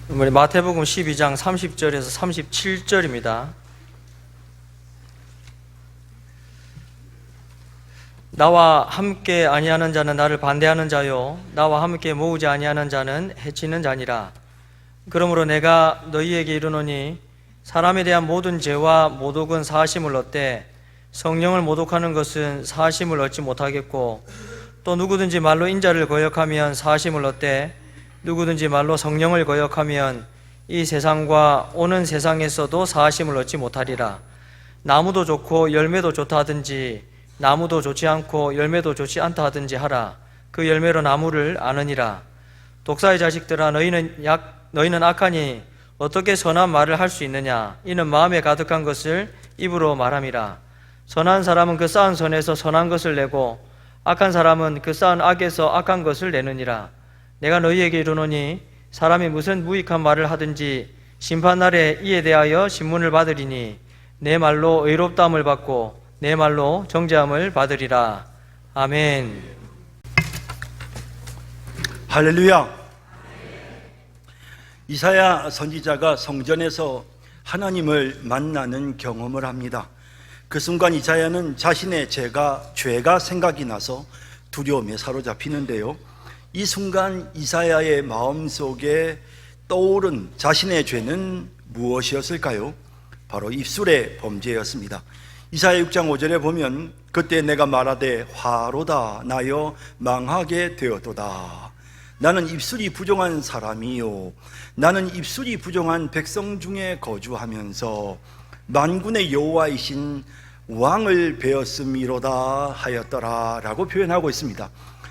마태복음 12장 30절에서 37절입니다. 나와 함께 아니하는 자는 나를 반대하는 자요, 나와 함께 모으지 아니하는 자는 해치는 자니라. 그러므로 내가 너희에게 이르노니 사람에 대한 모든 죄와 모독은 사하심을 얻되 성령을 모독하는 것은 사하심을 얻지 못하겠고, 또 누구든지 말로 인자를 거역하면 사하심을 얻되 누구든지 말로 성령을 거역하면 이 세상과 오는 세상에서도 사하심을 얻지 못하리라. 나무도 좋고 열매도 좋다 하든지 나무도 좋지 않고 열매도 좋지 않다 하든지 하라. 그 열매로 나무를 아느니라. 독사의 자식들아, 너희는 악하니 어떻게 선한 말을 할 수 있느냐? 이는 마음에 가득한 것을 입으로 말함이라. 선한 사람은 그 쌓은 선에서 선한 것을 내고 악한 사람은 그 쌓은 악에서 악한 것을 내느니라. 내가 너희에게 이르노니 사람이 무슨 무익한 말을 하든지 심판날에 이에 대하여 신문을 받으리니 내 말로 의롭다함을 받고 내 말로 정죄함을 받으리라. 아멘. 할렐루야. 이사야 선지자가 성전에서 하나님을 만나는 경험을 합니다. 그 순간 이사야는 자신의 죄가 생각이 나서 두려움에 사로잡히는데요, 이 순간 이사야의 마음속에 떠오른 자신의 죄는 무엇이었을까요? 바로 입술의 범죄였습니다. 이사야 6장 5절에 보면 그때 내가 말하되 화로다 나여 망하게 되었도다. 나는 입술이 부정한 사람이요, 나는 입술이 부정한 백성 중에 거주하면서 만군의 여호와이신 왕을 배웠음이로다 하였더라 라고 표현하고 있습니다.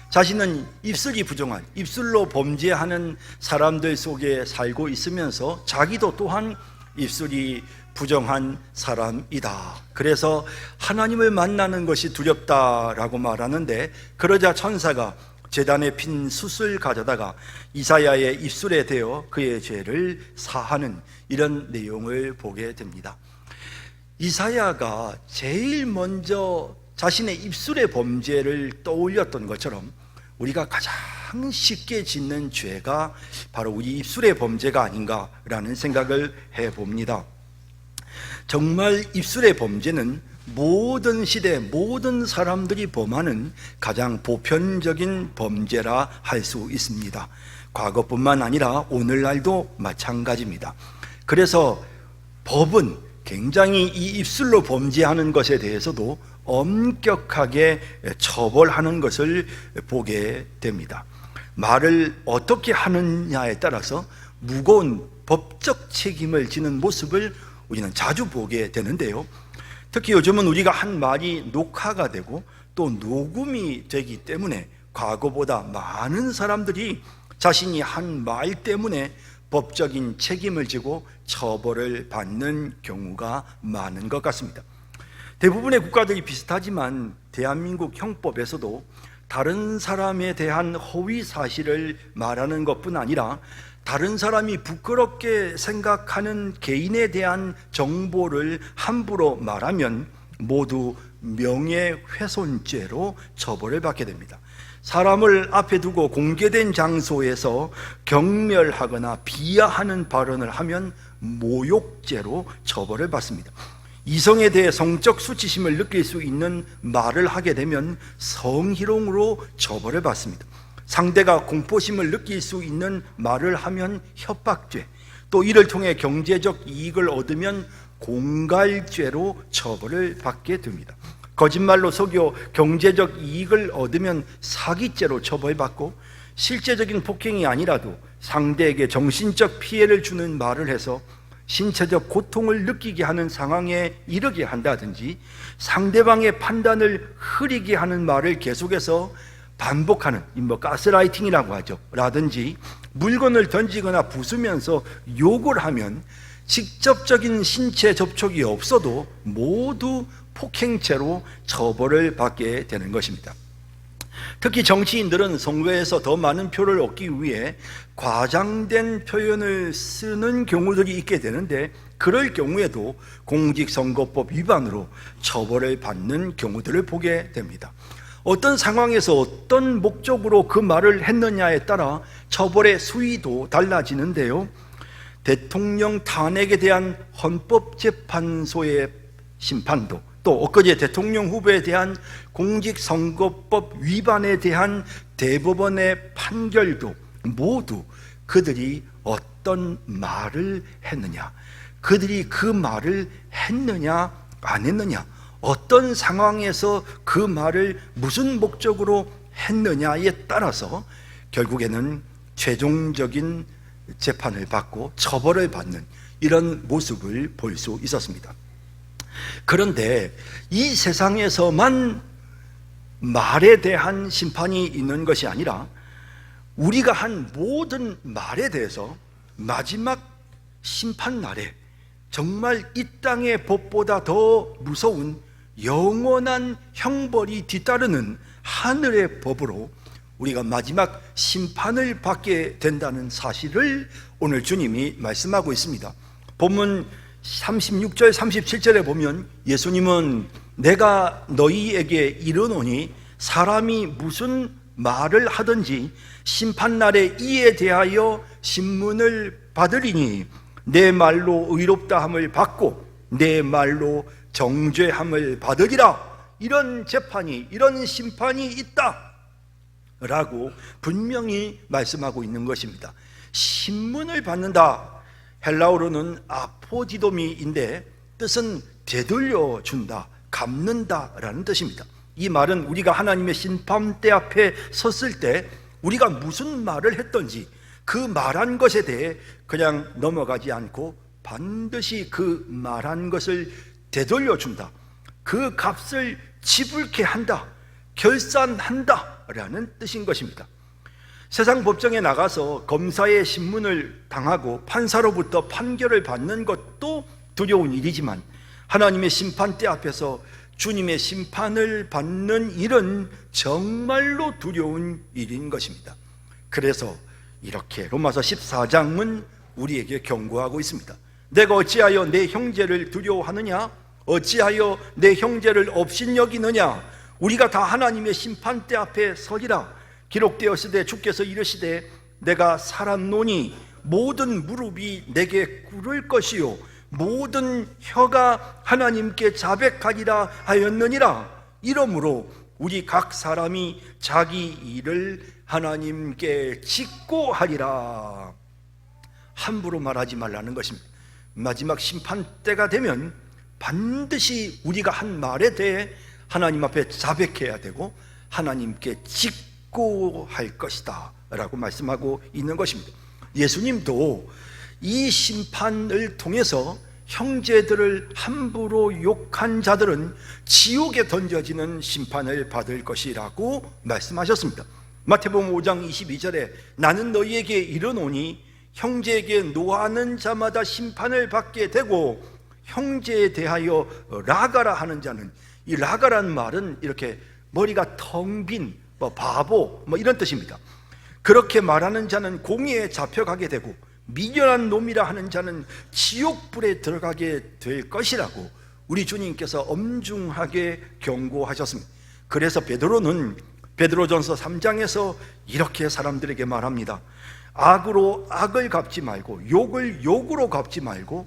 자신은 입술이 부정한, 입술로 범죄하는 사람들 속에 살고 있으면서 자기도 또한 입술이 부정한 사람이다. 그래서 하나님을 만나는 것이 두렵다라고 말하는데, 그러자 천사가 제단에 핀 숯을 가져다가 이사야의 입술에 대어 그의 죄를 사하는 이런 내용을 보게 됩니다. 이사야가 제일 먼저 자신의 입술의 범죄를 떠올렸던 것처럼 우리가 가장 쉽게 짓는 죄가 바로 우리 입술의 범죄가 아닌가라는 생각을 해봅니다. 정말 입술의 범죄는 모든 시대 모든 사람들이 범하는 가장 보편적인 범죄라 할 수 있습니다. 과거뿐만 아니라 오늘날도 마찬가지입니다. 그래서 법은 굉장히 이 입술로 범죄하는 것에 대해서도 엄격하게 처벌하는 것을 보게 됩니다. 말을 어떻게 하느냐에 따라서 무거운 법적 책임을 지는 모습을 우리는 자주 보게 되는데요, 특히 요즘은 우리가 한 말이 녹화가 되고 또 녹음이 되기 때문에 과거보다 많은 사람들이 자신이 한 말 때문에 법적인 책임을 지고 처벌을 받는 경우가 많은 것 같습니다. 대부분의 국가들이 비슷하지만 대한민국 형법에서도 다른 사람에 대한 허위 사실을 말하는 것뿐 아니라 다른 사람이 부끄럽게 생각하는 개인에 대한 정보를 함부로 말하면 모두 명예훼손죄로 처벌을 받게 됩니다. 사람을 앞에 두고 공개된 장소에서 경멸하거나 비하하는 발언을 하면 모욕죄로 처벌을 받습니다. 이성에 대해 성적 수치심을 느낄 수 있는 말을 하게 되면 성희롱으로 처벌을 받습니다. 상대가 공포심을 느낄 수 있는 말을 하면 협박죄, 또 이를 통해 경제적 이익을 얻으면 공갈죄로 처벌을 받게 됩니다. 거짓말로 속여 경제적 이익을 얻으면 사기죄로 처벌받고, 실제적인 폭행이 아니라도 상대에게 정신적 피해를 주는 말을 해서 신체적 고통을 느끼게 하는 상황에 이르게 한다든지, 상대방의 판단을 흐리게 하는 말을 계속해서 반복하는 가스라이팅이라고 하죠 라든지, 물건을 던지거나 부수면서 욕을 하면 직접적인 신체 접촉이 없어도 모두 폭행죄로 처벌을 받게 되는 것입니다. 특히 정치인들은 선거에서 더 많은 표를 얻기 위해 과장된 표현을 쓰는 경우들이 있게 되는데, 그럴 경우에도 공직선거법 위반으로 처벌을 받는 경우들을 보게 됩니다. 어떤 상황에서 어떤 목적으로 그 말을 했느냐에 따라 처벌의 수위도 달라지는데요, 대통령 탄핵에 대한 헌법재판소의 심판도, 또 엊그제 대통령 후보에 대한 공직선거법 위반에 대한 대법원의 판결도 모두 그들이 어떤 말을 했느냐, 그들이 그 말을 했느냐 안 했느냐, 어떤 상황에서 그 말을 무슨 목적으로 했느냐에 따라서 결국에는 최종적인 재판을 받고 처벌을 받는 이런 모습을 볼 수 있었습니다. 그런데 이 세상에서만 말에 대한 심판이 있는 것이 아니라 우리가 한 모든 말에 대해서 마지막 심판 날에 정말 이 땅의 법보다 더 무서운 영원한 형벌이 뒤따르는 하늘의 법으로 우리가 마지막 심판을 받게 된다는 사실을 오늘 주님이 말씀하고 있습니다. 본문 36절 37절에 보면 예수님은 내가 너희에게 이르노니 사람이 무슨 말을 하든지 심판날에 이에 대하여 신문을 받으리니 내 말로 의롭다함을 받고 내 말로 정죄함을 받으리라. 이런 재판이, 이런 심판이 있다 라고 분명히 말씀하고 있는 것입니다. 신문을 받는다, 헬라어로는 아포디도미인데 뜻은 되돌려 준다, 갚는다 라는 뜻입니다. 이 말은 우리가 하나님의 심판대 앞에 섰을 때 우리가 무슨 말을 했던지 그 말한 것에 대해 그냥 넘어가지 않고 반드시 그 말한 것을 되돌려 준다, 그 값을 지불케 한다, 결산한다 라는 뜻인 것입니다. 세상 법정에 나가서 검사의 신문을 당하고 판사로부터 판결을 받는 것도 두려운 일이지만 하나님의 심판대 앞에서 주님의 심판을 받는 일은 정말로 두려운 일인 것입니다. 그래서 이렇게 로마서 14장은 우리에게 경고하고 있습니다. 내가 어찌하여 내 형제를 두려워하느냐? 어찌하여 내 형제를 업신여기느냐? 우리가 다 하나님의 심판대 앞에 서리라. 기록되었으되 주께서 이르시되 내가 살았노니 모든 무릎이 내게 꿇을 것이요 모든 혀가 하나님께 자백하리라 하였느니라. 이러므로 우리 각 사람이 자기 일을 하나님께 짓고 하리라. 함부로 말하지 말라는 것입니다. 마지막 심판 때가 되면 반드시 우리가 한 말에 대해 하나님 앞에 자백해야 되고 하나님께 짓고 할 것이다 라고 말씀하고 있는 것입니다. 예수님도 이 심판을 통해서 형제들을 함부로 욕한 자들은 지옥에 던져지는 심판을 받을 것이라고 말씀하셨습니다. 마태복음 5장 22절에 나는 너희에게 이르노니 형제에게 노하는 자마다 심판을 받게 되고 형제에 대하여 라가라 하는 자는, 이 라가라는 말은 이렇게 머리가 텅 빈 바보 이런 뜻입니다. 그렇게 말하는 자는 공의에 잡혀가게 되고 미련한 놈이라 하는 자는 지옥불에 들어가게 될 것이라고 우리 주님께서 엄중하게 경고하셨습니다. 그래서 베드로는 베드로전서 3장에서 이렇게 사람들에게 말합니다. 악으로 악을 갚지 말고 욕을 욕으로 갚지 말고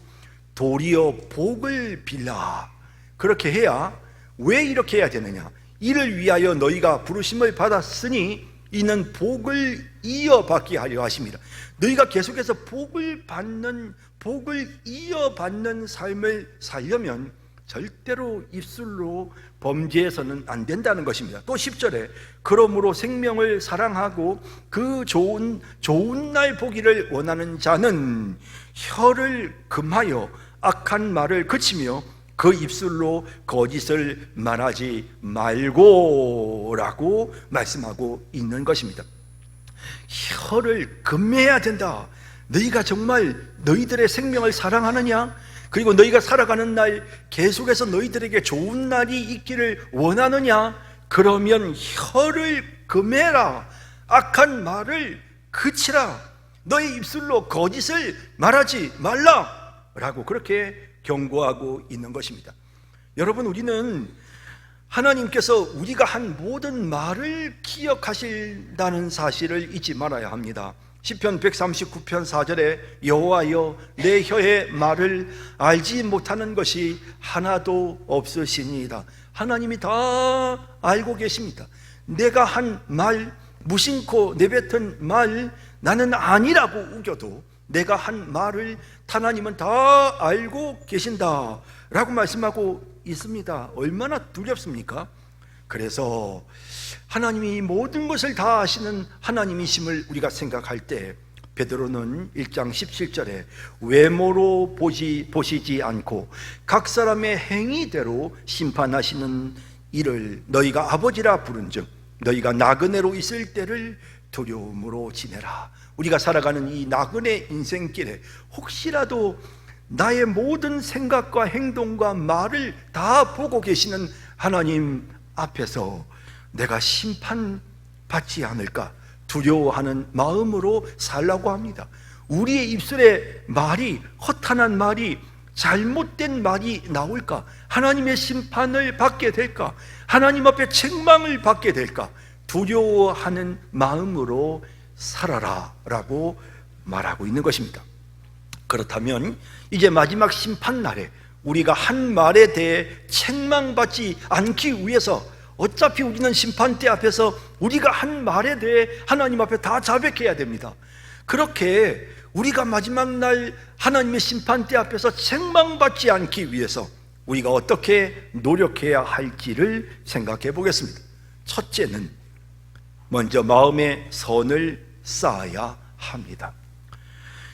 도리어 복을 빌라. 그렇게 해야, 왜 이렇게 해야 되느냐? 이를 위하여 너희가 부르심을 받았으니 이는 복을 이어받게 하려 하십니다. 너희가 계속해서 복을 이어받는 삶을 살려면 절대로 입술로 범죄해서는 안 된다는 것입니다. 또 10절에 그러므로 생명을 사랑하고 그 좋은 날 보기를 원하는 자는 혀를 금하여 악한 말을 그치며 그 입술로 거짓을 말하지 말고 라고 말씀하고 있는 것입니다. 혀를 금해야 된다. 너희가 정말 너희들의 생명을 사랑하느냐? 그리고 너희가 살아가는 날 계속해서 너희들에게 좋은 날이 있기를 원하느냐? 그러면 혀를 금해라. 악한 말을 그치라. 너희 입술로 거짓을 말하지 말라 라고 그렇게 경고하고 있는 것입니다. 여러분, 우리는 하나님께서 우리가 한 모든 말을 기억하신다는 사실을 잊지 말아야 합니다. 시편 139편 4절에 여호와여 내 혀의 말을 알지 못하는 것이 하나도 없으시니이다. 하나님이 다 알고 계십니다. 내가 한 말, 무심코 내뱉은 말, 나는 아니라고 우겨도 내가 한 말을 하나님은 다 알고 계신다 라고 말씀하고 있습니다. 얼마나 두렵습니까? 그래서 하나님이 모든 것을 다 아시는 하나님이심을 우리가 생각할 때 베드로는 1장 17절에 외모로 보시지 않고 각 사람의 행위대로 심판하시는 이를 너희가 아버지라 부른즉 너희가 나그네로 있을 때를 두려움으로 지내라. 우리가 살아가는 이 나그네 인생길에 혹시라도 나의 모든 생각과 행동과 말을 다 보고 계시는 하나님 앞에서 내가 심판받지 않을까 두려워하는 마음으로 살라고 합니다. 우리의 입술에 말이, 허탄한 말이, 잘못된 말이 나올까? 하나님의 심판을 받게 될까? 하나님 앞에 책망을 받게 될까? 두려워하는 마음으로 살아라 라고 말하고 있는 것입니다. 그렇다면 이제 마지막 심판날에 우리가 한 말에 대해 책망받지 않기 위해서 어차피 우리는 심판대 앞에서 우리가 한 말에 대해 하나님 앞에 다 자백해야 됩니다. 그렇게 우리가 마지막 날 하나님의 심판대 앞에서 책망받지 않기 위해서 우리가 어떻게 노력해야 할지를 생각해 보겠습니다. 첫째는 먼저 마음에 선을 쌓아야 합니다.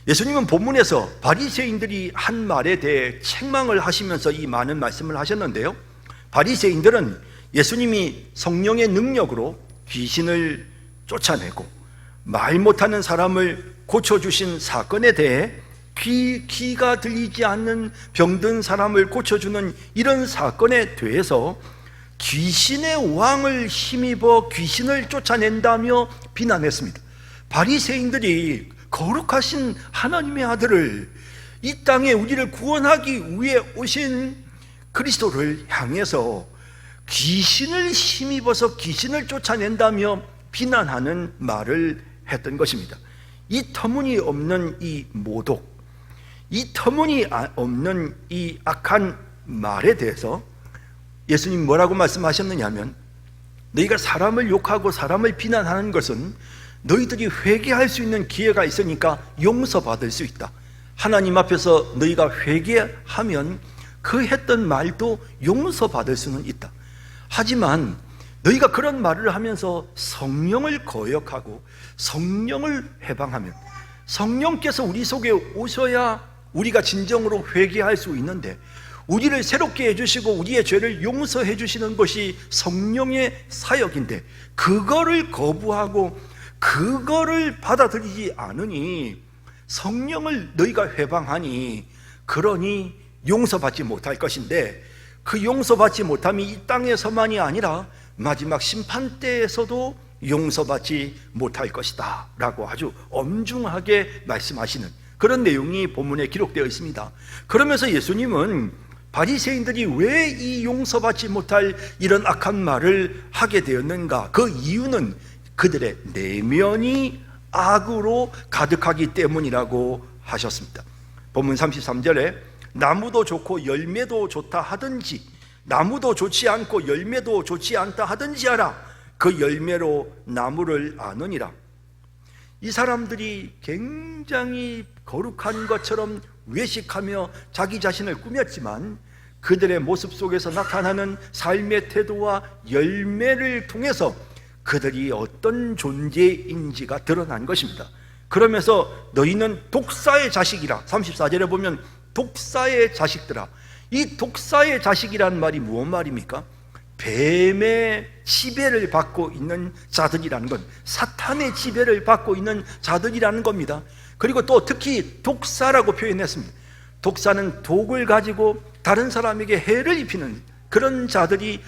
예수님은 본문에서 바리새인들이 한 말에 대해 책망을 하시면서 이 많은 말씀을 하셨는데요, 바리새인들은 예수님이 성령의 능력으로 귀신을 쫓아내고 말 못하는 사람을 고쳐주신 사건에 대해 귀가 들리지 않는 병든 사람을 고쳐주는 이런 사건에 대해서 귀신의 왕을 힘입어 귀신을 쫓아낸다며 비난했습니다. 바리새인들이 거룩하신 하나님의 아들을, 이 땅에 우리를 구원하기 위해 오신 그리스도를 향해서 귀신을 힘입어서 귀신을 쫓아낸다며 비난하는 말을 했던 것입니다. 이 터무니없는 이 모독, 이 터무니없는 이 악한 말에 대해서 예수님 뭐라고 말씀하셨느냐 하면, 너희가 사람을 욕하고 사람을 비난하는 것은 너희들이 회개할 수 있는 기회가 있으니까 용서받을 수 있다. 하나님 앞에서 너희가 회개하면 그 했던 말도 용서받을 수는 있다. 하지만 너희가 그런 말을 하면서 성령을 거역하고 성령을 해방하면, 성령께서 우리 속에 오셔야 우리가 진정으로 회개할 수 있는데, 우리를 새롭게 해주시고 우리의 죄를 용서해 주시는 것이 성령의 사역인데, 그거를 거부하고 그거를 받아들이지 않으니 성령을 너희가 회방하니 그러니 용서받지 못할 것인데, 그 용서받지 못함이 이 땅에서만이 아니라 마지막 심판대에서도 용서받지 못할 것이다 라고 아주 엄중하게 말씀하시는 그런 내용이 본문에 기록되어 있습니다. 그러면서 예수님은 바리새인들이 왜 이 용서받지 못할 이런 악한 말을 하게 되었는가, 그 이유는 그들의 내면이 악으로 가득하기 때문이라고 하셨습니다. 본문 33절에 나무도 좋고 열매도 좋다 하든지, 나무도 좋지 않고 열매도 좋지 않다 하든지 하라. 그 열매로 나무를 아느니라. 이 사람들이 굉장히 거룩한 것처럼 외식하며 자기 자신을 꾸몄지만 그들의 모습 속에서 나타나는 삶의 태도와 열매를 통해서 그들이 어떤 존재인지가 드러난 것입니다. 그러면서 너희는 독사의 자식이라, 34절에 보면 독사의 자식들아. 이 독사의 자식이란 말이 무슨 말입니까? 뱀의 지배를 받고 있는 자들이라는 건, 사탄의 지배를 받고 있는 자들이라는 겁니다. 그리고 또 특히 독사라고 표현했습니다. 독사는 독을 가지고 다른 사람에게 해를 입히는 그런 자들이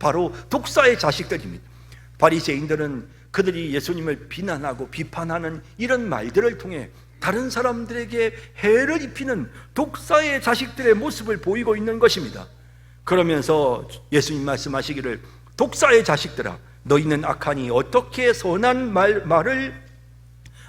바로 독사의 자식들입니다. 바리새인들은 그들이 예수님을 비난하고 비판하는 이런 말들을 통해 다른 사람들에게 해를 입히는 독사의 자식들의 모습을 보이고 있는 것입니다. 그러면서 예수님 말씀하시기를, 독사의 자식들아, 너희는 악하니 어떻게 선한 말을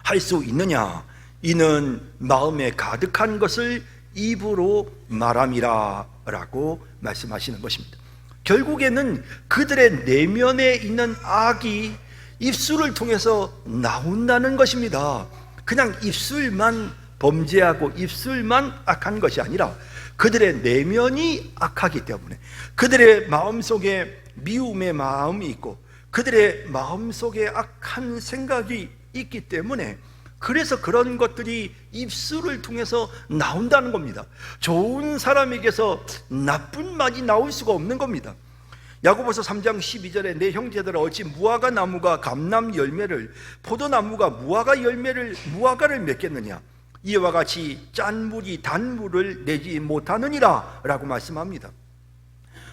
할 수 있느냐? 이는 마음에 가득한 것을 입으로 말함이라 라고 말씀하시는 것입니다. 결국에는 그들의 내면에 있는 악이 입술을 통해서 나온다는 것입니다. 그냥 입술만 범죄하고 입술만 악한 것이 아니라 그들의 내면이 악하기 때문에, 그들의 마음속에 미움의 마음이 있고 그들의 마음속에 악한 생각이 있기 때문에, 그래서 그런 것들이 입술을 통해서 나온다는 겁니다. 좋은 사람에게서 나쁜 말이 나올 수가 없는 겁니다. 야고보서 3장 12절에 내 형제들아 어찌 무화과 나무가 감람 열매를, 포도나무가 무화과를 맺겠느냐? 이와 같이 짠 물이 단 물을 내지 못하느니라 라고 말씀합니다.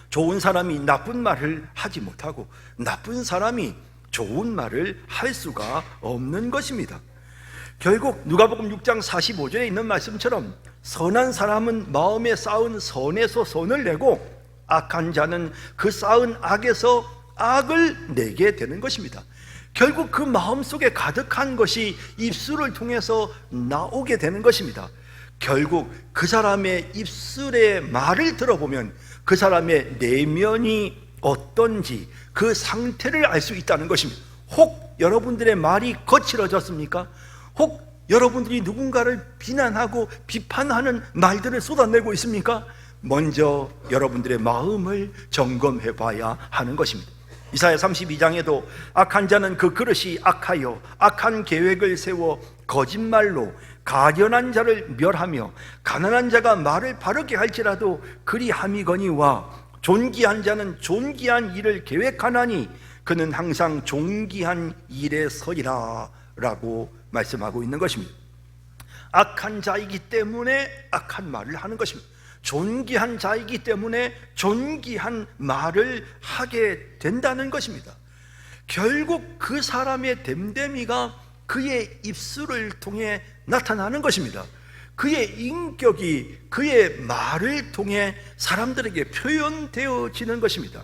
좋은 사람이 나쁜 말을 하지 못하고 나쁜 사람이 좋은 말을 할 수가 없는 것입니다. 결국 누가복음 6장 45절에 있는 말씀처럼 선한 사람은 마음에 쌓은 선에서 선을 내고 악한 자는 그 쌓은 악에서 악을 내게 되는 것입니다. 결국 그 마음속에 가득한 것이 입술을 통해서 나오게 되는 것입니다. 결국 그 사람의 입술의 말을 들어보면 그 사람의 내면이 어떤지 그 상태를 알 수 있다는 것입니다. 혹 여러분들의 말이 거칠어졌습니까? 혹 여러분들이 누군가를 비난하고 비판하는 말들을 쏟아내고 있습니까? 먼저 여러분들의 마음을 점검해 봐야 하는 것입니다. 이사야 32장에도 악한 자는 그 그릇이 악하여 악한 계획을 세워 거짓말로 가련한 자를 멸하며 가난한 자가 말을 바르게 할지라도 그리함이거니와 존귀한 자는 존귀한 일을 계획하나니 그는 항상 존귀한 일에 서리라 라고 말씀하고 있는 것입니다. 악한 자이기 때문에 악한 말을 하는 것입니다. 존귀한 자이기 때문에 존귀한 말을 하게 된다는 것입니다. 결국 그 사람의 됨됨이가 그의 입술을 통해 나타나는 것입니다. 그의 인격이 그의 말을 통해 사람들에게 표현되어지는 것입니다.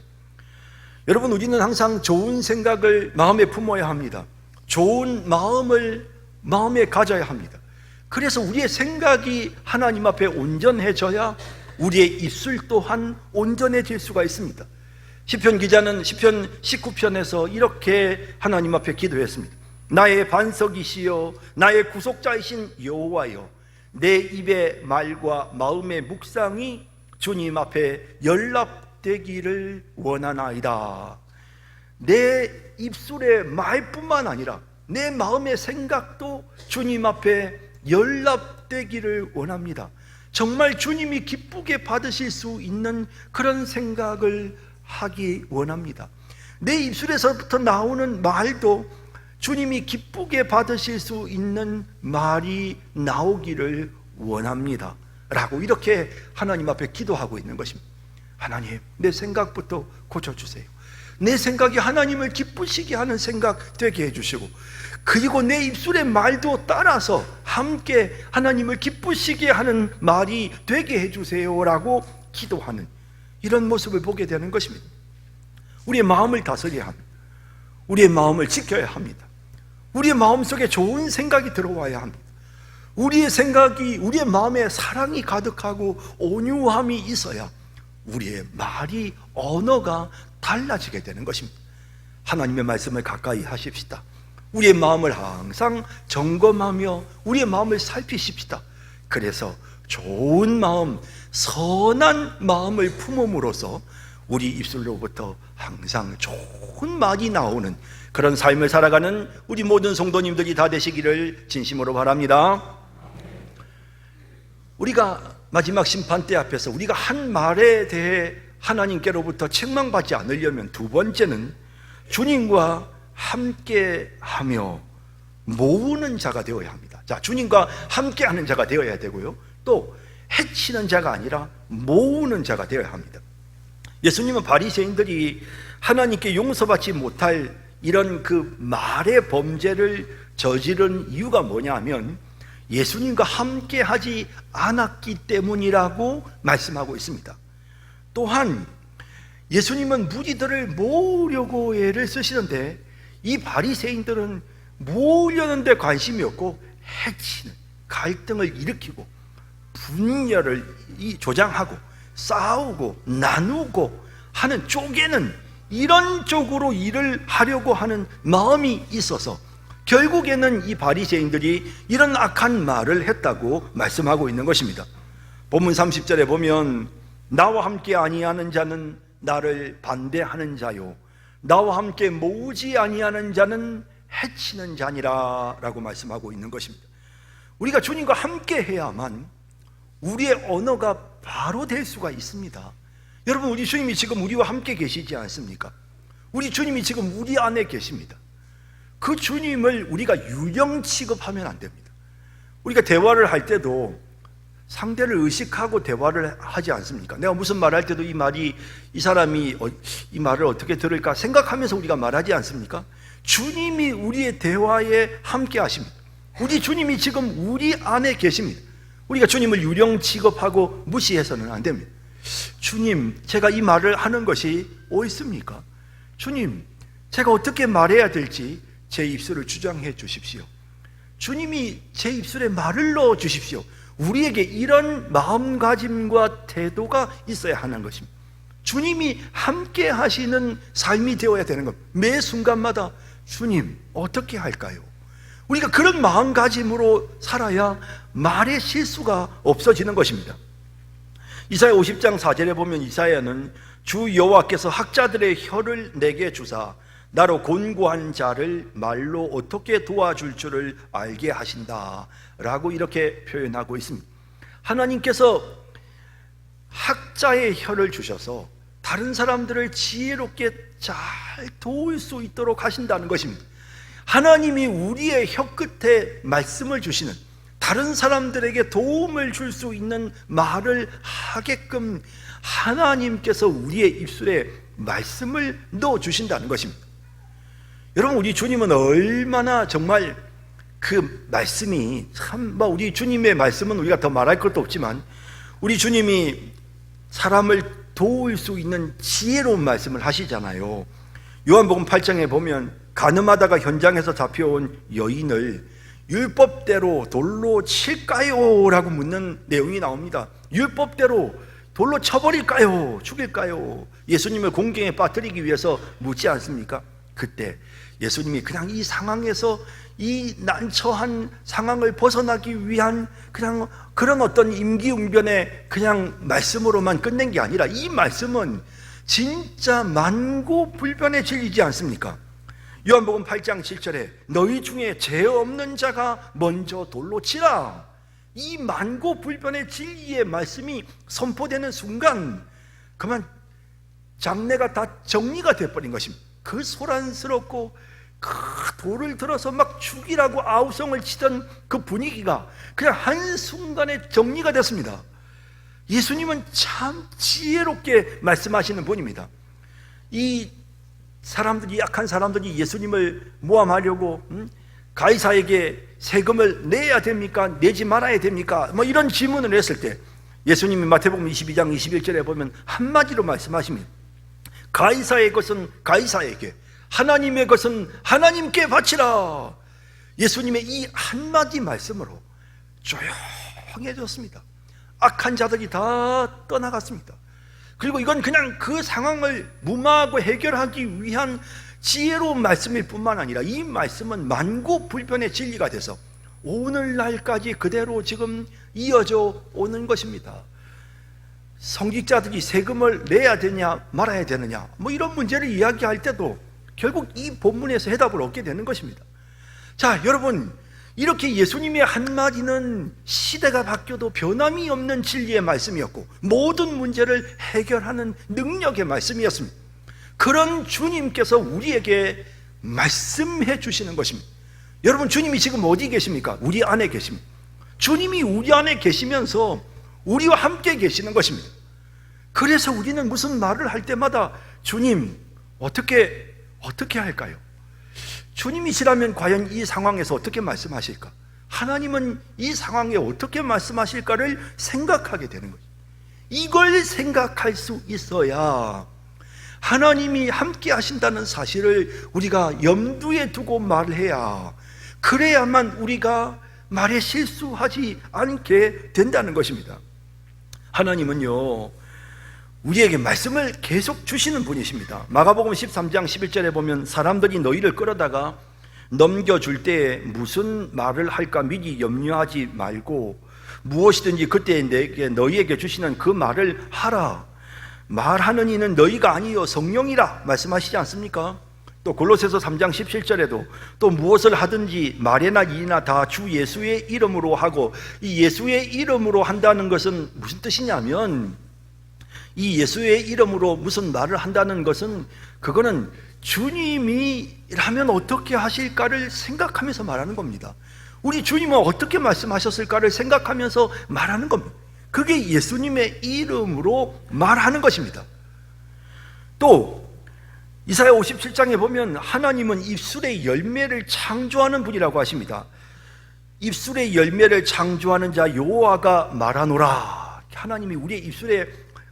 여러분, 우리는 항상 좋은 생각을 마음에 품어야 합니다. 좋은 마음을 마음에 가져야 합니다. 그래서 우리의 생각이 하나님 앞에 온전해져야 우리의 입술 또한 온전해질 수가 있습니다. 시편 기자는 시편 19편에서 이렇게 하나님 앞에 기도했습니다. 나의 반석이시여 나의 구속자이신 여호와여, 내 입의 말과 마음의 묵상이 주님 앞에 연락되기를 원하나이다. 내 입술의 말뿐만 아니라 내 마음의 생각도 주님 앞에 연락되기를 원합니다. 정말 주님이 기쁘게 받으실 수 있는 그런 생각을 하기 원합니다. 내 입술에서부터 나오는 말도 주님이 기쁘게 받으실 수 있는 말이 나오기를 원합니다 라고 이렇게 하나님 앞에 기도하고 있는 것입니다. 하나님, 내 생각부터 고쳐주세요. 내 생각이 하나님을 기쁘시게 하는 생각 되게 해주시고, 그리고 내 입술의 말도 따라서 함께 하나님을 기쁘시게 하는 말이 되게 해주세요 라고 기도하는 이런 모습을 보게 되는 것입니다. 우리의 마음을 다스려야 합니다. 우리의 마음을 지켜야 합니다. 우리의 마음속에 좋은 생각이 들어와야 합니다. 우리의 생각이, 우리의 마음에 사랑이 가득하고 온유함이 있어야 우리의 말이, 언어가 달라지게 되는 것입니다. 하나님의 말씀을 가까이 하십시다. 우리의 마음을 항상 점검하며 우리의 마음을 살피십시다. 그래서 좋은 마음, 선한 마음을 품음으로써 우리 입술로부터 항상 좋은 말이 나오는 그런 삶을 살아가는 우리 모든 성도님들이 다 되시기를 진심으로 바랍니다. 우리가 마지막 심판대 앞에서 우리가 한 말에 대해 하나님께로부터 책망받지 않으려면 두 번째는 주님과 함께하며 모으는 자가 되어야 합니다. 자, 주님과 함께하는 자가 되어야 되고요, 또 해치는 자가 아니라 모으는 자가 되어야 합니다. 예수님은 바리새인들이 하나님께 용서받지 못할 이런 그 말의 범죄를 저지른 이유가 뭐냐 하면 예수님과 함께하지 않았기 때문이라고 말씀하고 있습니다. 또한 예수님은 무리들을 모으려고 애를 쓰시는데 이 바리새인들은 모으려는 데 관심이 없고 해치는, 갈등을 일으키고 분열을 조장하고 싸우고 나누고 하는, 쪼개는 이런 쪽으로 일을 하려고 하는 마음이 있어서 결국에는 이 바리새인들이 이런 악한 말을 했다고 말씀하고 있는 것입니다. 본문 30절에 보면 나와 함께 아니하는 자는 나를 반대하는 자요, 나와 함께 모으지 아니하는 자는 해치는 자니라 라고 말씀하고 있는 것입니다. 우리가 주님과 함께 해야만 우리의 언어가 바로 될 수가 있습니다. 여러분, 우리 주님이 지금 우리와 함께 계시지 않습니까? 우리 주님이 지금 우리 안에 계십니다. 그 주님을 우리가 유령 취급하면 안 됩니다. 우리가 대화를 할 때도 상대를 의식하고 대화를 하지 않습니까? 내가 무슨 말할 때도 이 사람이 이 말을 어떻게 들을까 생각하면서 우리가 말하지 않습니까? 주님이 우리의 대화에 함께 하십니다. 우리 주님이 지금 우리 안에 계십니다. 우리가 주님을 유령 취급하고 무시해서는 안 됩니다. 주님, 제가 이 말을 하는 것이 옳습니까? 주님, 제가 어떻게 말해야 될지 제 입술을 주장해 주십시오. 주님이 제 입술에 말을 넣어 주십시오. 우리에게 이런 마음가짐과 태도가 있어야 하는 것입니다. 주님이 함께 하시는 삶이 되어야 되는 것. 매 순간마다 주님, 어떻게 할까요? 우리가 그런 마음가짐으로 살아야 말의 실수가 없어지는 것입니다. 이사야 50장 4절에 보면 이사야는 주 여호와께서 학자들의 혀를 내게 주사 나로 곤고한 자를 말로 어떻게 도와줄 줄을 알게 하신다 라고 이렇게 표현하고 있습니다. 하나님께서 학자의 혀를 주셔서 다른 사람들을 지혜롭게 잘 도울 수 있도록 하신다는 것입니다. 하나님이 우리의 혀 끝에 말씀을 주시는, 다른 사람들에게 도움을 줄 수 있는 말을 하게끔 하나님께서 우리의 입술에 말씀을 넣어 주신다는 것입니다. 여러분, 우리 주님은 얼마나 정말 그 말씀이 참, 우리 주님의 말씀은 우리가 더 말할 것도 없지만 우리 주님이 사람을 도울 수 있는 지혜로운 말씀을 하시잖아요. 요한복음 8장에 보면 간음하다가 현장에서 잡혀온 여인을 율법대로 돌로 칠까요? 라고 묻는 내용이 나옵니다. 율법대로 돌로 쳐버릴까요? 죽일까요? 예수님을 공경에 빠뜨리기 위해서 묻지 않습니까? 그때 예수님이 그냥 이 상황에서, 이 난처한 상황을 벗어나기 위한 그냥 그런 어떤 임기응변의 그냥 말씀으로만 끝낸 게 아니라 이 말씀은 진짜 만고불변의 진리지 않습니까? 요한복음 8장 7절에 너희 중에 죄 없는 자가 먼저 돌로 치라. 이 만고불변의 진리의 말씀이 선포되는 순간 그만 장래가 다 정리가 되어버린 것입니다. 그 소란스럽고 그 돌을 들어서 막 죽이라고 아우성을 치던 그 분위기가 그냥 한순간에 정리가 됐습니다. 예수님은 참 지혜롭게 말씀하시는 분입니다. 이 사람들이, 약한 사람들이 예수님을 모함하려고 가이사에게 세금을 내야 됩니까? 내지 말아야 됩니까? 이런 질문을 했을 때 예수님이 마태복음 22장 21절에 보면 한마디로 말씀하십니다. 가이사의 것은 가이사에게, 하나님의 것은 하나님께 바치라. 예수님의 이 한마디 말씀으로 조용해졌습니다. 악한 자들이 다 떠나갔습니다. 그리고 이건 그냥 그 상황을 무마하고 해결하기 위한 지혜로운 말씀일 뿐만 아니라 이 말씀은 만고불변의 진리가 돼서 오늘날까지 그대로 지금 이어져 오는 것입니다. 성직자들이 세금을 내야 되냐 말아야 되느냐 이런 문제를 이야기할 때도 결국 이 본문에서 해답을 얻게 되는 것입니다. 자, 여러분, 이렇게 예수님의 한마디는 시대가 바뀌어도 변함이 없는 진리의 말씀이었고 모든 문제를 해결하는 능력의 말씀이었습니다. 그런 주님께서 우리에게 말씀해 주시는 것입니다. 여러분, 주님이 지금 어디 계십니까? 우리 안에 계십니다. 주님이 우리 안에 계시면서 우리와 함께 계시는 것입니다. 그래서 우리는 무슨 말을 할 때마다 주님, 어떻게 할까요? 주님이시라면 과연 이 상황에서 어떻게 말씀하실까? 하나님은 이 상황에 어떻게 말씀하실까를 생각하게 되는 거죠. 이걸 생각할 수 있어야 하나님이 함께 하신다는 사실을 우리가 염두에 두고 말해야 그래야만 우리가 말에 실수하지 않게 된다는 것입니다. 하나님은요, 우리에게 말씀을 계속 주시는 분이십니다. 마가복음 13장 11절에 보면 사람들이 너희를 끌어다가 넘겨줄 때에 무슨 말을 할까 미리 염려하지 말고 무엇이든지 그때 너희에게 주시는 그 말을 하라. 말하는 이는 너희가 아니요 성령이라 말씀하시지 않습니까? 또 골로새서 3장 17절에도 또 무엇을 하든지 말이나 일이나 다 주 예수의 이름으로 하고, 이 예수의 이름으로 한다는 것은 무슨 뜻이냐면, 이 예수의 이름으로 무슨 말을 한다는 것은 그거는 주님이라면 어떻게 하실까를 생각하면서 말하는 겁니다. 우리 주님은 어떻게 말씀하셨을까를 생각하면서 말하는 겁니다. 그게 예수님의 이름으로 말하는 것입니다. 또 이사야 57장에 보면 하나님은 입술의 열매를 창조하는 분이라고 하십니다. 입술의 열매를 창조하는 자 여호와가 말하노라. 하나님이 우리의 입술에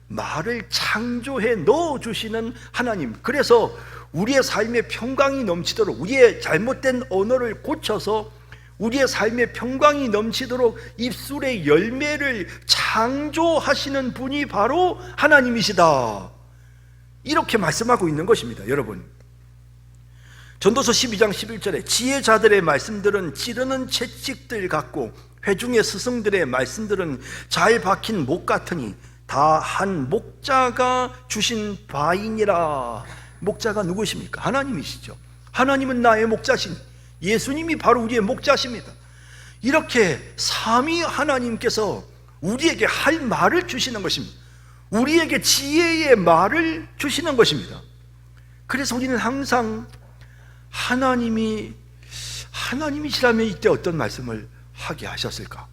말을 창조해 넣어주시는 하나님. 그래서 우리의 삶에 평강이 넘치도록, 우리의 잘못된 언어를 고쳐서 우리의 삶에 평강이 넘치도록 입술의 열매를 창조하시는 분이 바로 하나님이시다, 이렇게 말씀하고 있는 것입니다. 여러분, 전도서 12장 11절에 지혜자들의 말씀들은 찌르는 채찍들 같고 회중의 스승들의 말씀들은 잘 박힌 목 같으니 다 한 목자가 주신 바이니라. 목자가 누구십니까? 하나님이시죠. 하나님은 나의 목자시니 예수님이 바로 우리의 목자십니다. 이렇게 삼위 하나님께서 우리에게 할 말을 주시는 것입니다. 우리에게 지혜의 말을 주시는 것입니다. 그래서 우리는 항상 하나님이시라면 이때 어떤 말씀을 하게 하셨을까?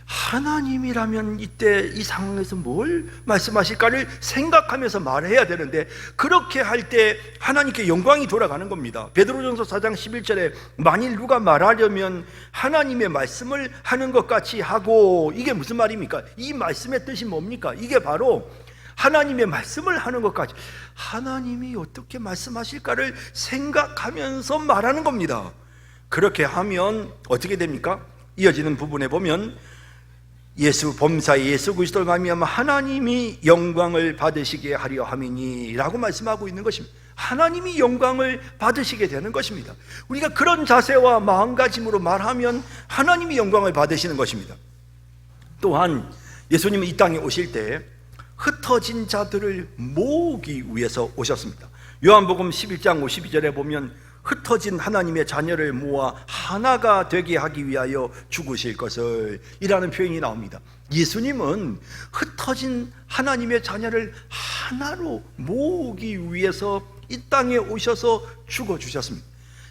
하나님이라면 이때 이 상황에서 뭘 말씀하실까를 생각하면서 말해야 되는데, 그렇게 할 때 하나님께 영광이 돌아가는 겁니다. 베드로전서 4장 11절에 만일 누가 말하려면 하나님의 말씀을 하는 것 같이 하고, 이게 무슨 말입니까? 이 말씀의 뜻이 뭡니까? 이게 바로 하나님의 말씀을 하는 것까지, 하나님이 어떻게 말씀하실까를 생각하면서 말하는 겁니다. 그렇게 하면 어떻게 됩니까? 이어지는 부분에 보면 범사의 예수 그리스도를 말미암아 하나님이 영광을 받으시게 하려 함이니 라고 말씀하고 있는 것입니다. 하나님이 영광을 받으시게 되는 것입니다. 우리가 그런 자세와 마음가짐으로 말하면 하나님이 영광을 받으시는 것입니다. 또한 예수님은 이 땅에 오실 때 흩어진 자들을 모으기 위해서 오셨습니다. 요한복음 11장 52절에 보면 흩어진 하나님의 자녀를 모아 하나가 되게 하기 위하여 죽으실 것을 이라는 표현이 나옵니다. 예수님은 흩어진 하나님의 자녀를 하나로 모으기 위해서 이 땅에 오셔서 죽어주셨습니다.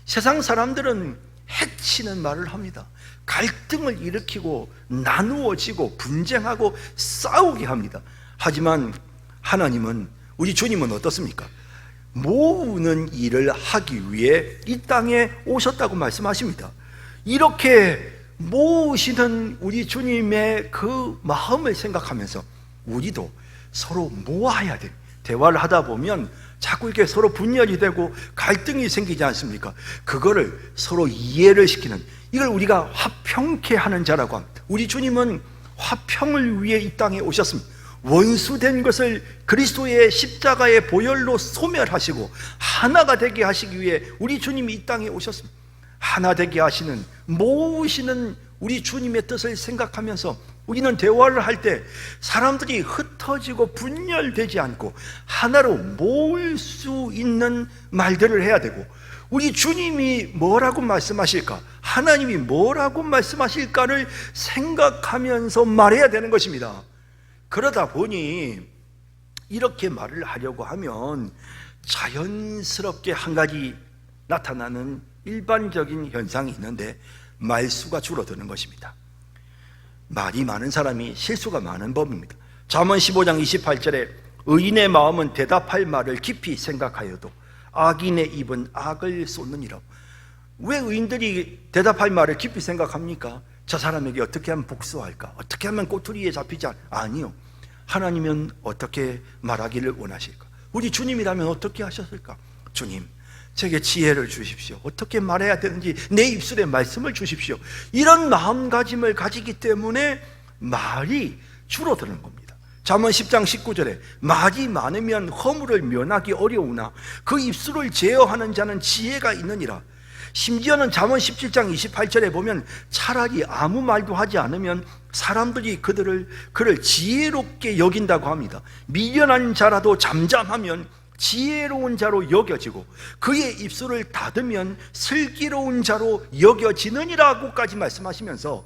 세상 사람들은 해치는 말을 합니다. 갈등을 일으키고 나누어지고 분쟁하고 싸우게 합니다. 하지만 하나님은, 우리 주님은 어떻습니까? 모으는 일을 하기 위해 이 땅에 오셨다고 말씀하십니다. 이렇게 모으시는 우리 주님의 그 마음을 생각하면서 우리도 서로 모아야 돼요. 대화를 하다 보면 자꾸 이렇게 서로 분열이 되고 갈등이 생기지 않습니까? 그거를 서로 이해를 시키는, 이걸 우리가 화평케 하는 자라고 합니다. 우리 주님은 화평을 위해 이 땅에 오셨습니다. 원수된 것을 그리스도의 십자가의 보혈로 소멸하시고 하나가 되게 하시기 위해 우리 주님이 이 땅에 오셨습니다. 하나 되게 하시는, 모으시는 우리 주님의 뜻을 생각하면서 우리는 대화를 할 때 사람들이 흩어지고 분열되지 않고 하나로 모을 수 있는 말들을 해야 되고, 우리 주님이 뭐라고 말씀하실까, 하나님이 뭐라고 말씀하실까를 생각하면서 말해야 되는 것입니다. 그러다 보니 이렇게 말을 하려고 하면 자연스럽게 한 가지 나타나는 일반적인 현상이 있는데, 말수가 줄어드는 것입니다. 말이 많은 사람이 실수가 많은 법입니다. 잠언 15장 28절에 의인의 마음은 대답할 말을 깊이 생각하여도 악인의 입은 악을 쏟느니라. 왜 의인들이 대답할 말을 깊이 생각합니까? 저 사람에게 어떻게 하면 복수할까? 어떻게 하면 꼬투리에 잡히지 아니요. 하나님은 어떻게 말하기를 원하실까? 우리 주님이라면 어떻게 하셨을까? 주님, 제게 지혜를 주십시오. 어떻게 말해야 되는지 내 입술에 말씀을 주십시오. 이런 마음가짐을 가지기 때문에 말이 줄어드는 겁니다. 잠언 10장 19절에 말이 많으면 허물을 면하기 어려우나 그 입술을 제어하는 자는 지혜가 있느니라. 심지어는 잠언 17장 28절에 보면 차라리 아무 말도 하지 않으면 사람들이 그를 지혜롭게 여긴다고 합니다. 미련한 자라도 잠잠하면 지혜로운 자로 여겨지고 그의 입술을 닫으면 슬기로운 자로 여겨지느니라고까지 말씀하시면서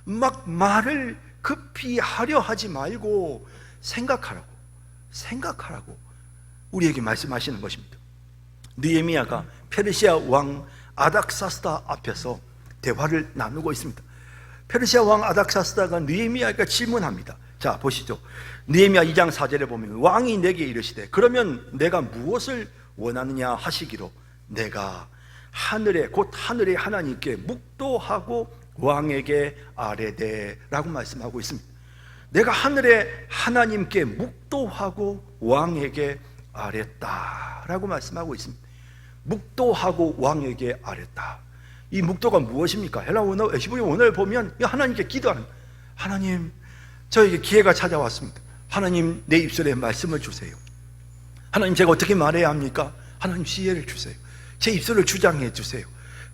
막 말을 급히 하려 하지 말고 생각하라고 우리에게 말씀하시는 것입니다. 느헤미야가 페르시아 왕 아닥사스다 앞에서 대화를 나누고 있습니다. 페르시아 왕 아닥사스다가 느헤미야에게 질문합니다. 자, 보시죠. 느헤미야 2장 4절에 보면 왕이 내게 이르시되 그러면 내가 무엇을 원하느냐 하시기로 내가 곧 하늘의 하나님께 묵도하고 왕에게 아뢰되 라고 말씀하고 있습니다. 내가 하늘의 하나님께 묵도하고 왕에게 아뢰다 라고 말씀하고 있습니다. 묵도하고 왕에게 아뢰다. 이 묵도가 무엇입니까? 헬라 원어, 히브리 원어를 보면 하나님께 기도하는, 하나님 저에게 기회가 찾아왔습니다. 하나님 내 입술에 말씀을 주세요. 하나님 제가 어떻게 말해야 합니까? 하나님 지혜를 주세요. 제 입술을 주장해 주세요.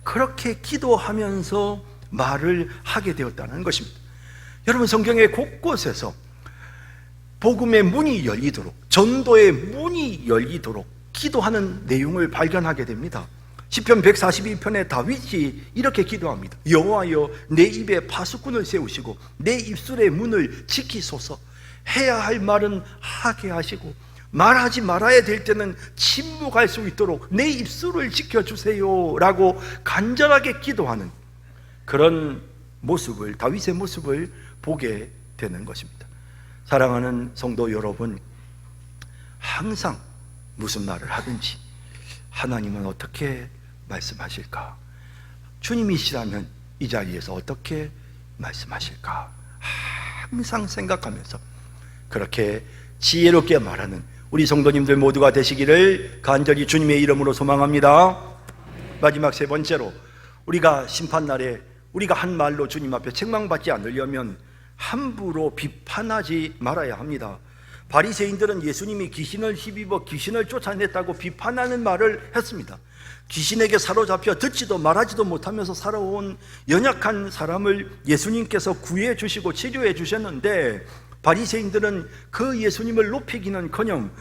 그렇게 기도하면서 말을 하게 되었다는 것입니다. 여러분, 성경의 곳곳에서 복음의 문이 열리도록, 전도의 문이 열리도록 기도하는 내용을 발견하게 됩니다. 시편 142편에 다윗이 이렇게 기도합니다. 여호와여 내 입에 파수꾼을 세우시고 내 입술의 문을 지키소서. 해야 할 말은 하게 하시고 말하지 말아야 될 때는 침묵할 수 있도록 내 입술을 지켜주세요 라고 간절하게 기도하는 그런 모습을, 다윗의 모습을 보게 되는 것입니다. 사랑하는 성도 여러분, 항상 무슨 말을 하든지 하나님은 어떻게 말씀하실까? 주님이시라면 이 자리에서 어떻게 말씀하실까? 항상 생각하면서 그렇게 지혜롭게 말하는 우리 성도님들 모두가 되시기를 간절히 주님의 이름으로 소망합니다. 마지막 세 번째로, 우리가 심판날에 우리가 한 말로 주님 앞에 책망받지 않으려면 함부로 비판하지 말아야 합니다. 바리새인들은 예수님이 귀신을 힘입어 귀신을 쫓아냈다고 비판하는 말을 했습니다. 귀신에게 사로잡혀 듣지도 말하지도 못하면서 살아온 연약한 사람을 예수님께서 구해 주시고 치료해 주셨는데, 바리새인들은 그 예수님을 높이기는커녕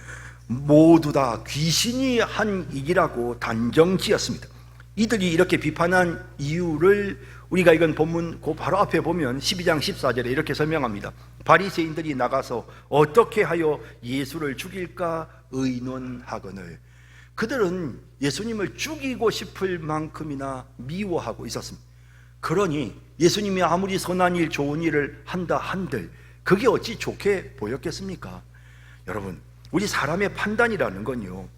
모두 다 귀신이 한 일이라고 단정지었습니다. 이들이 이렇게 비판한 이유를 우리가 읽은 본문 그 바로 앞에 보면 12장 14절에 이렇게 설명합니다. 바리새인들이 나가서 어떻게 하여 예수를 죽일까 의논하거늘. 그들은 예수님을 죽이고 싶을 만큼이나 미워하고 있었습니다. 그러니 예수님이 아무리 선한 일 좋은 일을 한다 한들 그게 어찌 좋게 보였겠습니까? 여러분, 우리 사람의 판단이라는 건요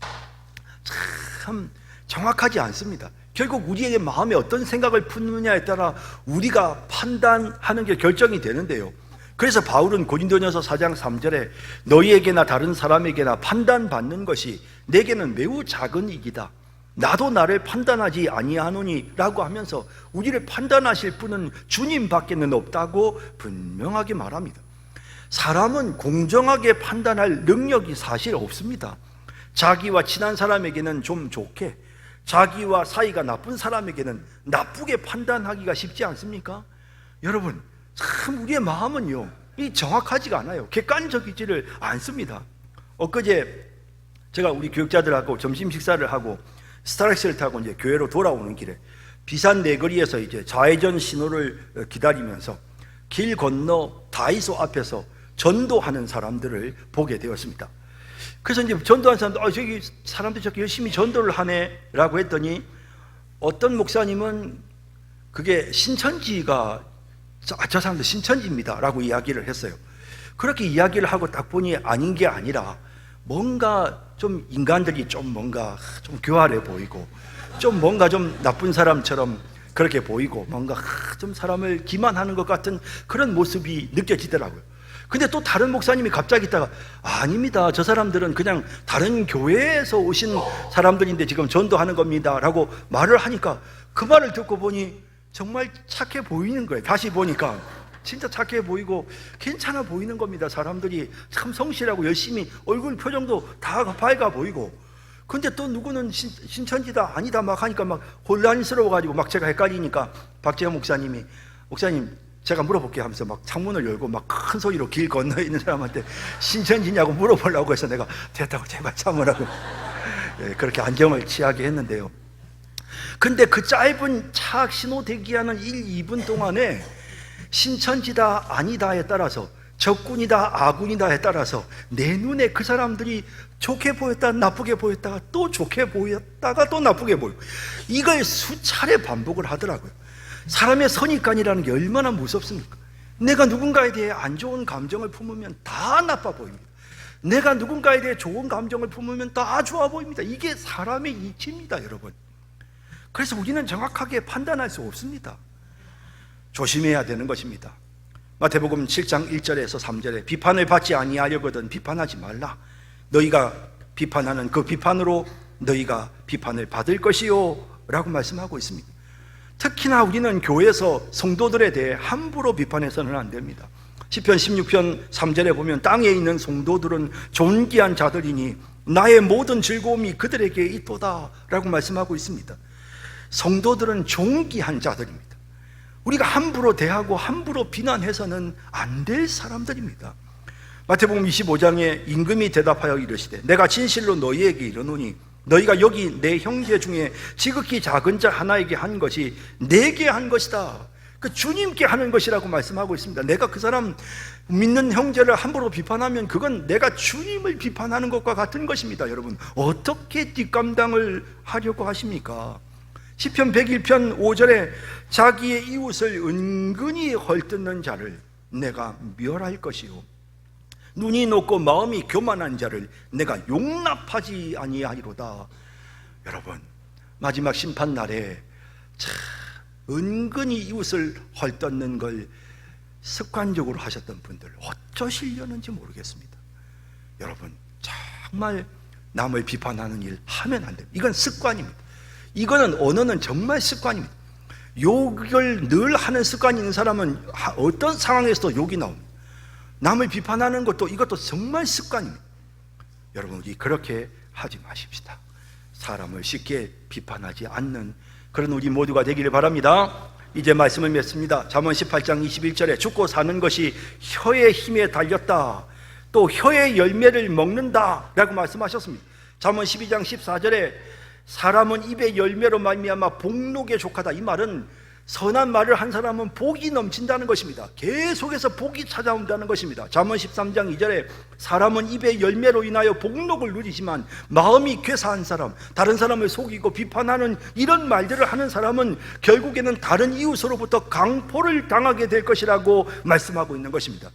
참 정확하지 않습니다. 결국 우리의 마음에 어떤 생각을 품느냐에 따라 우리가 판단하는 게 결정이 되는데요. 그래서 바울은 고린도전서 4장 3절에 너희에게나 다른 사람에게나 판단받는 것이 내게는 매우 작은 일이다. 나도 나를 판단하지 아니하노니 라고 하면서 우리를 판단하실 분은 주님밖에는 없다고 분명하게 말합니다. 사람은 공정하게 판단할 능력이 사실 없습니다. 자기와 친한 사람에게는 좀 좋게, 자기와 사이가 나쁜 사람에게는 나쁘게 판단하기가 쉽지 않습니까? 여러분, 참 우리의 마음은요 이 정확하지가 않아요. 객관적이지를 않습니다. 엊그제 제가 우리 교육자들하고 점심 식사를 하고 스타렉스를 타고 이제 교회로 돌아오는 길에 비산 내거리에서 이제 좌회전 신호를 기다리면서 길 건너 다이소 앞에서 전도하는 사람들을 보게 되었습니다. 그래서 이제 전도하는 사람들, 저기 사람들이 저렇게 열심히 전도를 하네 라고 했더니 어떤 목사님은 그게 신천지가, 저 사람들 신천지입니다 라고 이야기를 했어요. 그렇게 이야기를 하고 딱 보니 아닌 게 아니라 뭔가 좀 인간들이 좀 뭔가 좀 교활해 보이고 좀 뭔가 좀 나쁜 사람처럼 그렇게 보이고 뭔가 좀 사람을 기만하는 것 같은 그런 모습이 느껴지더라고요. 근데 또 다른 목사님이 갑자기 있다가 아닙니다, 저 사람들은 그냥 다른 교회에서 오신 사람들인데 지금 전도하는 겁니다 라고 말을 하니까 그 말을 듣고 보니 정말 착해 보이는 거예요. 다시 보니까 진짜 착해 보이고 괜찮아 보이는 겁니다. 사람들이 참 성실하고 열심히 얼굴 표정도 다 밝아 보이고. 근데 또 누구는 신천지다 아니다 막 하니까 막 혼란스러워 가지고 막 제가 헷갈리니까 박재영 목사님이 목사님 제가 물어볼게요 하면서 막 창문을 열고 막 큰 소리로 길 건너에 있는 사람한테 신천지냐고 물어보려고 해서 내가 됐다고 제발 참으라고 그렇게 안정을 취하게 했는데요. 근데 그 짧은 차 신호 대기하는 1, 2분 동안에 신천지다 아니다에 따라서 적군이다 아군이다에 따라서 내 눈에 그 사람들이 좋게 보였다 나쁘게 보였다가 또 좋게 보였다가 또 나쁘게 보이고 이걸 수차례 반복을 하더라고요. 사람의 선입관이라는 게 얼마나 무섭습니까? 내가 누군가에 대해 안 좋은 감정을 품으면 다 나빠 보입니다. 내가 누군가에 대해 좋은 감정을 품으면 다 좋아 보입니다. 이게 사람의 이치입니다, 여러분. 그래서 우리는 정확하게 판단할 수 없습니다. 조심해야 되는 것입니다. 마태복음 7장 1절에서 3절에 비판을 받지 아니하려거든 비판하지 말라. 너희가 비판하는 그 비판으로 너희가 비판을 받을 것이요 라고 말씀하고 있습니다. 특히나 우리는 교회에서 성도들에 대해 함부로 비판해서는 안 됩니다. 시편 16편 3절에 보면 땅에 있는 성도들은 존귀한 자들이니 나의 모든 즐거움이 그들에게 있도다 라고 말씀하고 있습니다. 성도들은 존귀한 자들입니다. 우리가 함부로 대하고 함부로 비난해서는 안 될 사람들입니다. 마태복음 25장에 임금이 대답하여 이르시되 내가 진실로 너희에게 이르노니 너희가 여기 내 형제 중에 지극히 작은 자 하나에게 한 것이 내게 한 것이다. 그 주님께 하는 것이라고 말씀하고 있습니다. 내가 그 사람 믿는 형제를 함부로 비판하면 그건 내가 주님을 비판하는 것과 같은 것입니다. 여러분 어떻게 뒷감당을 하려고 하십니까? 시편 101편 5절에 자기의 이웃을 은근히 헐뜯는 자를 내가 멸할 것이요 눈이 높고 마음이 교만한 자를 내가 용납하지 아니하리로다. 여러분 마지막 심판날에 참 은근히 이웃을 헐뜯는 걸 습관적으로 하셨던 분들 어쩌시려는지 모르겠습니다. 여러분 정말 남을 비판하는 일 하면 안 됩니다. 이건 습관입니다. 이거는 언어는 정말 습관입니다. 욕을 늘 하는 습관이 있는 사람은 어떤 상황에서도 욕이 나옵니다. 남을 비판하는 것도 이것도 정말 습관입니다. 여러분 우리 그렇게 하지 마십시다. 사람을 쉽게 비판하지 않는 그런 우리 모두가 되기를 바랍니다. 이제 말씀을 맺습니다. 잠언 18장 21절에 죽고 사는 것이 혀의 힘에 달렸다. 또 혀의 열매를 먹는다 라고 말씀하셨습니다. 잠언 12장 14절에 사람은 입의 열매로 말미암아 복록에 족하다. 이 말은 선한 말을 한 사람은 복이 넘친다는 것입니다. 계속해서 복이 찾아온다는 것입니다. 잠언 13장 2절에 사람은 입의 열매로 인하여 복록을 누리지만 마음이 괴사한 사람, 다른 사람을 속이고 비판하는 이런 말들을 하는 사람은 결국에는 다른 이웃으로부터 강포를 당하게 될 것이라고 말씀하고 있는 것입니다.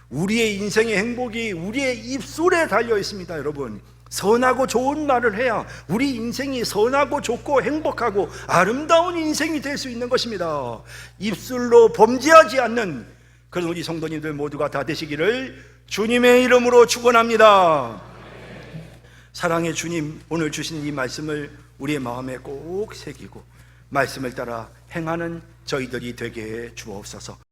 우리의 인생의 행복이 우리의 입술에 달려 있습니다. 여러분 선하고 좋은 말을 해야 우리 인생이 선하고 좋고 행복하고 아름다운 인생이 될 수 있는 것입니다. 입술로 범죄하지 않는 그런 우리 성도님들 모두가 다 되시기를 주님의 이름으로 축원합니다. 사랑의 주님, 오늘 주신 이 말씀을 우리의 마음에 꼭 새기고 말씀을 따라 행하는 저희들이 되게 해 주옵소서.